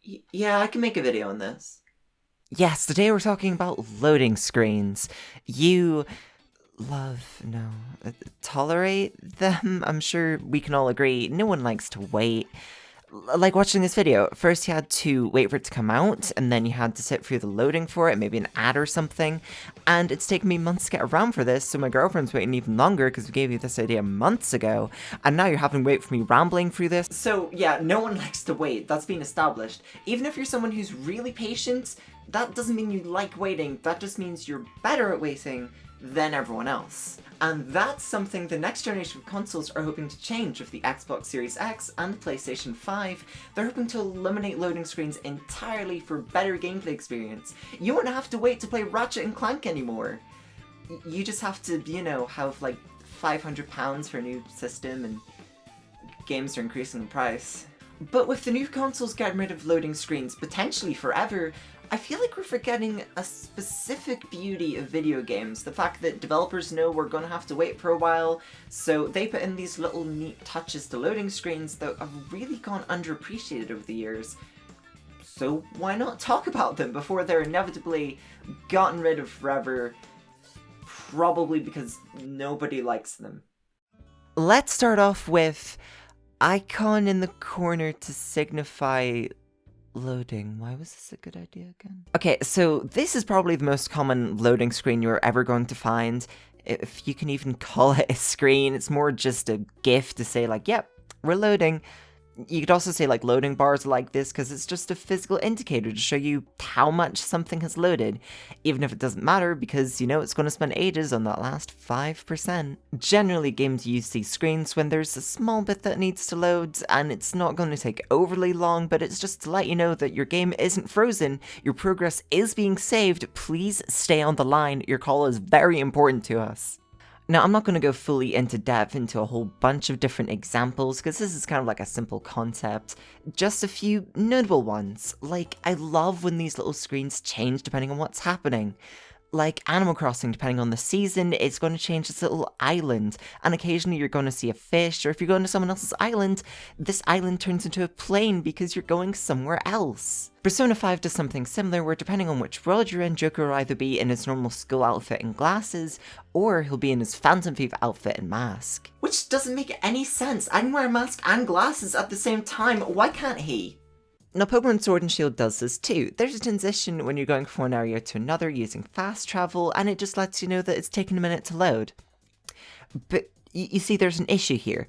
Yeah, I can make a video on this. Yes, today we're talking about loading screens. You love, no, tolerate them? I'm sure we can all agree no one likes to wait. Like watching this video, first you had to wait for it to come out, and then you had to sit through the loading for it, maybe an ad or something, and it's taken me months to get around for this, so my girlfriend's waiting even longer because we gave you this idea months ago, and now you're having to wait for me rambling through this. So, yeah, no one likes to wait. That's been established. Even if you're someone who's really patient, that doesn't mean you like waiting. That just means you're better at waiting than everyone else. And that's something the next generation of consoles are hoping to change with the Xbox Series X and the PlayStation 5. They're hoping to eliminate loading screens entirely for better gameplay experience. You won't have to wait to play Ratchet and Clank anymore. You just have to, have like £500 for a new system, and games are increasing in price. But with the new consoles getting rid of loading screens potentially forever, I feel like we're forgetting a specific beauty of video games. The fact that developers know we're going to have to wait for a while, so they put in these little neat touches to loading screens that have really gone underappreciated over the years. So why not talk about them before they're inevitably gotten rid of forever, probably because nobody likes them. Let's start off with icon in the corner to signify loading. Why was this a good idea again? Okay, so this is probably the most common loading screen you're ever going to find. If you can even call it a screen, it's more just a GIF to say like, yep, we're loading. You could also say like loading bars like this because it's just a physical indicator to show you how much something has loaded, even if it doesn't matter because you know it's going to spend ages on that last 5%. Generally, games use these screens when there's a small bit that needs to load, and it's not going to take overly long, but it's just to let you know that your game isn't frozen, your progress is being saved, please stay on the line, your call is very important to us. Now, I'm not going to go fully into depth into a whole bunch of different examples, because this is kind of like a simple concept. Just a few notable ones. Like, I love when these little screens change depending on what's happening. Like Animal Crossing, depending on the season, it's going to change this little island, and occasionally you're going to see a fish, or if you're going to someone else's island, this island turns into a plane because you're going somewhere else. Persona 5 does something similar, where depending on which world you're in, Joker will either be in his normal school outfit and glasses, or he'll be in his Phantom Thief outfit and mask. Which doesn't make any sense. I can wear a mask and glasses at the same time. Why can't he? Now, Pokemon Sword and Shield does this too. There's a transition when you're going from one area to another using fast travel, and it just lets you know that it's taking a minute to load. But you see, there's an issue here.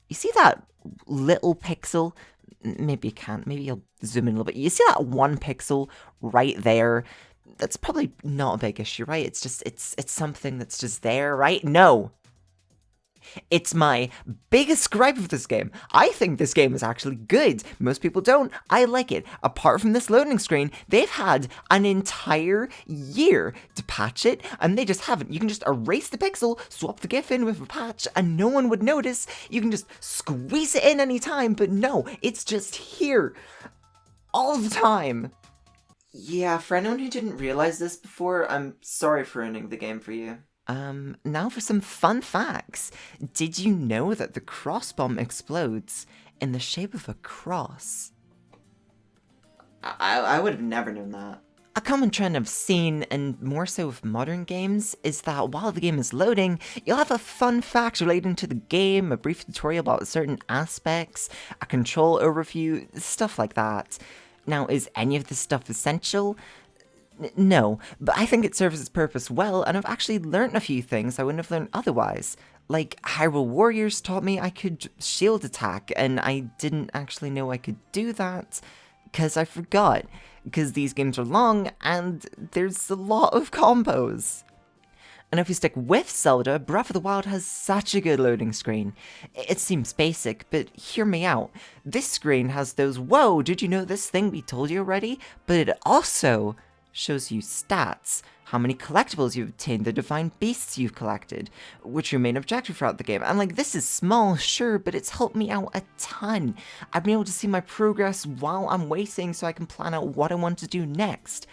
You see that little pixel? Maybe you can't. Maybe I'll zoom in a little bit. You see that one pixel right there? That's probably not a big issue, right? It's just, it's something that's just there, right? No. It's my biggest gripe with this game. I think this game is actually good. Most people don't. I like it. Apart from this loading screen, they've had an entire year to patch it, and they just haven't. You can just erase the pixel, swap the GIF in with a patch, and no one would notice. You can just squeeze it in anytime, but no, it's just here. All the time. Yeah, for anyone who didn't realize this before, I'm sorry for ruining the game for you. Now for some fun facts. Did you know that the cross bomb explodes in the shape of a cross? I would have never known that. A common trend I've seen, and more so with modern games, is that while the game is loading, you'll have a fun fact relating to the game, a brief tutorial about certain aspects, a control overview, stuff like that. Now, is any of this stuff essential? No, but I think it serves its purpose well, and I've actually learnt a few things I wouldn't have learned otherwise. Like, Hyrule Warriors taught me I could shield attack, and I didn't actually know I could do that, because I forgot, because these games are long, and there's a lot of combos. And if we stick with Zelda, Breath of the Wild has such a good loading screen. It seems basic, but hear me out. This screen has those, whoa, did you know this thing we told you already? But it also shows you stats, how many collectibles you've obtained, the divine beasts you've collected, which are your main objective throughout the game. And like, this is small, sure, but it's helped me out a ton. I've been able to see my progress while I'm waiting so I can plan out what I want to do next.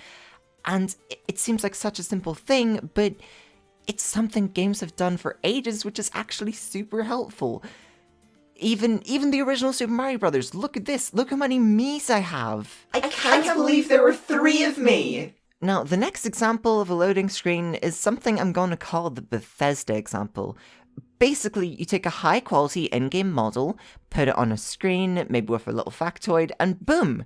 And it seems like such a simple thing, but it's something games have done for ages, which is actually super helpful. Even the original Super Mario Brothers. Look at this. Look how many Miis I have. I can't believe there were 3 of me! Now, the next example of a loading screen is something I'm going to call the Bethesda example. Basically, you take a high-quality in-game model, put it on a screen, maybe with a little factoid, and boom!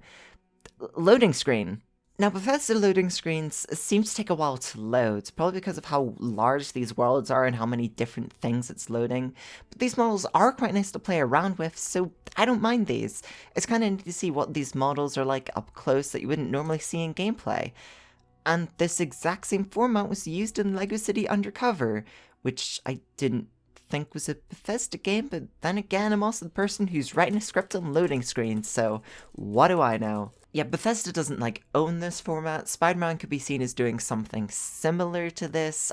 Loading screen. Now, Bethesda loading screens seem to take a while to load, probably because of how large these worlds are and how many different things it's loading. But these models are quite nice to play around with, so I don't mind these. It's kind of neat to see what these models are like up close that you wouldn't normally see in gameplay. And this exact same format was used in LEGO City Undercover, which I didn't think was a Bethesda game, but then again, I'm also the person who's writing a script on loading screens, so what do I know? Yeah, Bethesda doesn't, own this format. Spider-Man could be seen as doing something similar to this.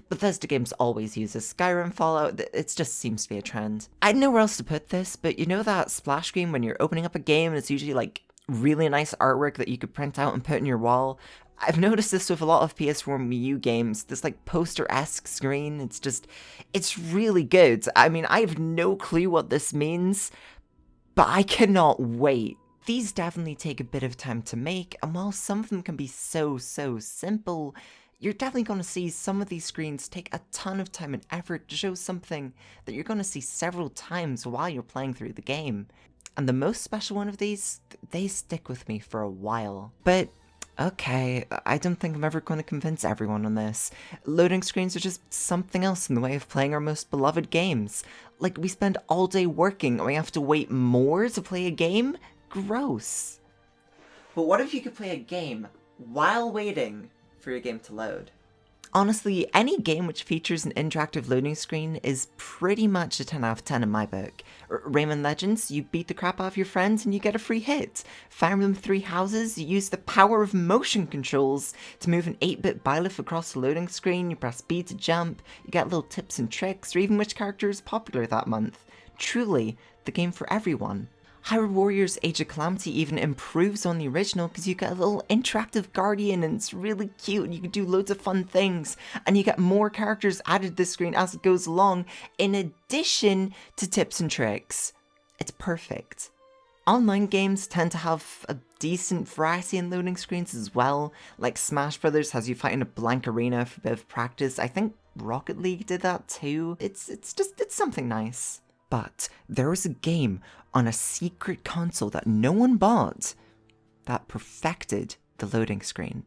Bethesda games always use this. Skyrim, Fallout, it just seems to be a trend. I don't know where else to put this, but you know that splash screen when you're opening up a game and it's usually, really nice artwork that you could print out and put in your wall? I've noticed this with a lot of PS4 and Wii U games, this poster-esque screen, it's really good. I mean, I have no clue what this means, but I cannot wait. These definitely take a bit of time to make, and while some of them can be so simple, you're definitely going to see some of these screens take a ton of time and effort to show something that you're going to see several times while you're playing through the game. And the most special one of these, they stick with me for a while. But okay, I don't think I'm ever going to convince everyone on this. Loading screens are just something else in the way of playing our most beloved games. We spend all day working and we have to wait more to play a game? Gross. But what if you could play a game while waiting for your game to load? Honestly, any game which features an interactive loading screen is pretty much a 10 out of 10 in my book. Rayman Legends, you beat the crap out of your friends and you get a free hit. Fire Emblem 3 Houses, you use the power of motion controls to move an 8-bit byleth across the loading screen, you press B to jump, you get little tips and tricks, or even which character is popular that month. Truly, the game for everyone. Hyrule Warriors Age of Calamity even improves on the original because you get a little interactive guardian and it's really cute and you can do loads of fun things and you get more characters added to the screen as it goes along in addition to tips and tricks. It's perfect. Online games tend to have a decent variety in loading screens as well, like Smash Brothers has you fight in a blank arena for a bit of practice. I think Rocket League did that too. It's something nice. But there was a game on a secret console that no one bought that perfected the loading screen.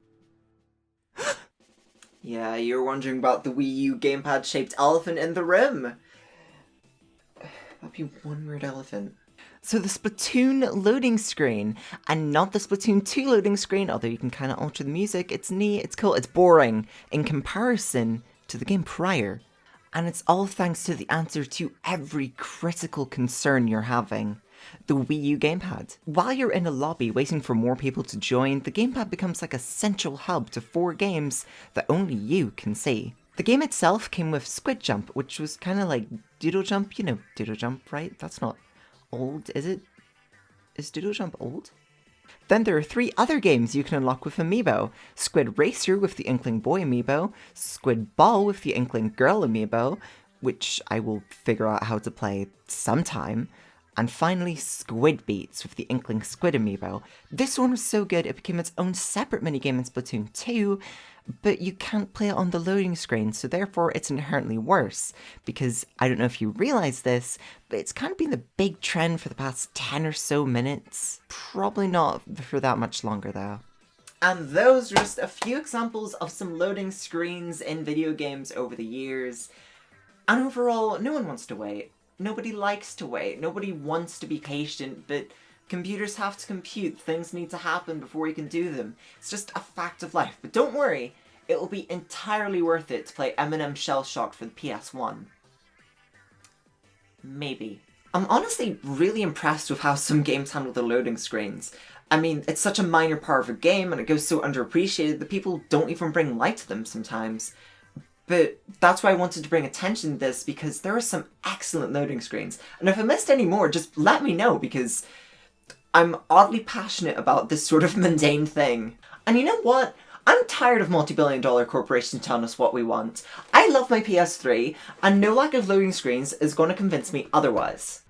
Yeah, you're wondering about the Wii U gamepad-shaped elephant in the room. That'd be one weird elephant. So the Splatoon loading screen, and not the Splatoon 2 loading screen, although you can kind of alter the music, it's neat, it's cool, it's boring in comparison to the game prior. And it's all thanks to the answer to every critical concern you're having. The Wii U gamepad. While you're in a lobby waiting for more people to join, the gamepad becomes like a central hub to 4 games that only you can see. The game itself came with Squid Jump, which was kind of like Doodle Jump. You know Doodle Jump, right? That's not old, is it? Is Doodle Jump old? Then there are 3 other games you can unlock with Amiibo. Squid Racer with the Inkling Boy Amiibo, Squid Ball with the Inkling Girl Amiibo, which I will figure out how to play sometime, and finally Squid Beats with the Inkling Squid Amiibo. This one was so good it became its own separate minigame in Splatoon 2, but you can't play it on the loading screen, so therefore it's inherently worse, because I don't know if you realize this, but it's kind of been the big trend for the past 10 or so minutes. Probably not for that much longer though. And those are just a few examples of some loading screens in video games over the years. And overall, no one wants to wait. Nobody likes to wait. Nobody wants to be patient, but computers have to compute. Things need to happen before you can do them. It's just a fact of life. But don't worry, it will be entirely worth it to play Eminem Shell Shock for the PS1. Maybe. I'm honestly really impressed with how some games handle their loading screens. I mean, it's such a minor part of a game and it goes so underappreciated that people don't even bring light to them sometimes. But that's why I wanted to bring attention to this, because there are some excellent loading screens. And if I missed any more, just let me know, because I'm oddly passionate about this sort of mundane thing. And you know what? I'm tired of multi-billion-dollar corporations telling us what we want. I love my PS3, and no lack of loading screens is going to convince me otherwise.